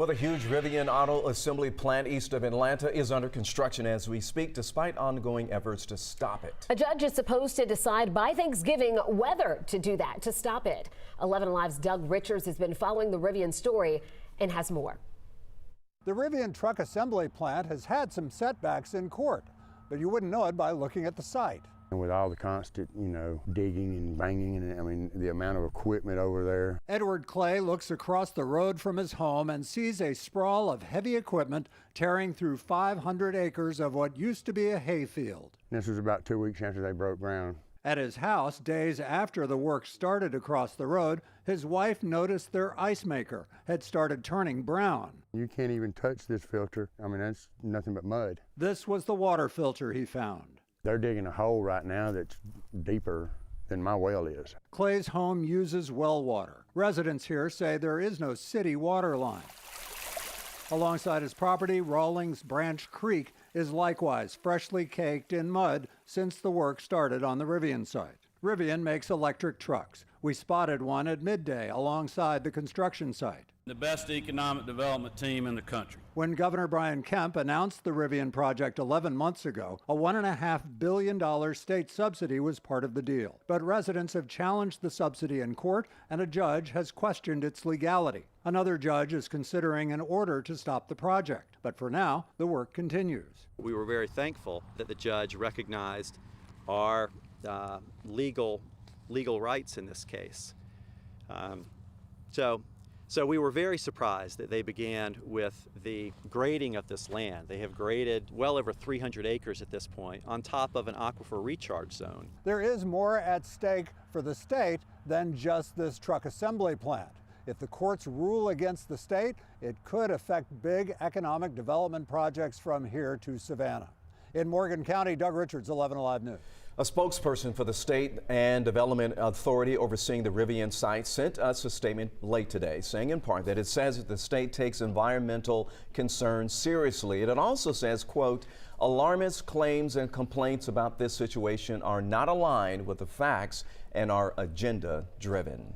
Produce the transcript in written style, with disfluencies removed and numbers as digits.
Well, the huge Rivian auto assembly plant east of Atlanta is under construction as we speak, despite ongoing efforts to stop it. A judge is supposed to decide by Thanksgiving whether to do that, to stop it. 11 Alive's Doug Richards has been following the Rivian story and has more. The Rivian truck assembly plant has had some setbacks in court, but you wouldn't know it by looking at the site. And with all the constant, digging and banging, and the amount of equipment over there. Edward Clay looks across the road from his home and sees a sprawl of heavy equipment tearing through 500 acres of what used to be a hayfield. This was about 2 weeks after they broke ground. At his house, days after the work started across the road, his wife noticed their ice maker had started turning brown. You can't even touch this filter. That's nothing but mud. This was the water filter he found. They're digging a hole right now that's deeper than my well is. Clay's home uses well water. Residents here say there is no city water line. Alongside his property, Rawlings Branch Creek is likewise freshly caked in mud since the work started on the Rivian site. Rivian makes electric trucks. We spotted one at midday alongside the construction site. The best economic development team in the country. When Governor Brian Kemp announced the Rivian project 11 months ago, a $1.5 billion state subsidy was part of the deal. But residents have challenged the subsidy in court, and a judge has questioned its legality. Another judge is considering an order to stop the project. But for now, the work continues. We were very thankful that the judge recognized our legal rights in this case. So we were very surprised that they began with the grading of this land. They have graded well over 300 acres at this point on top of an aquifer recharge zone. There is more at stake for the state than just this truck assembly plant. If the courts rule against the state, it could affect big economic development projects from here to Savannah. In Morgan County, Doug Richards, 11 Alive News. A spokesperson for the State and Development Authority overseeing the Rivian site sent us a statement late today, saying in part that it says that the state takes environmental concerns seriously. And it also says, quote, alarmist claims and complaints about this situation are not aligned with the facts and are agenda driven.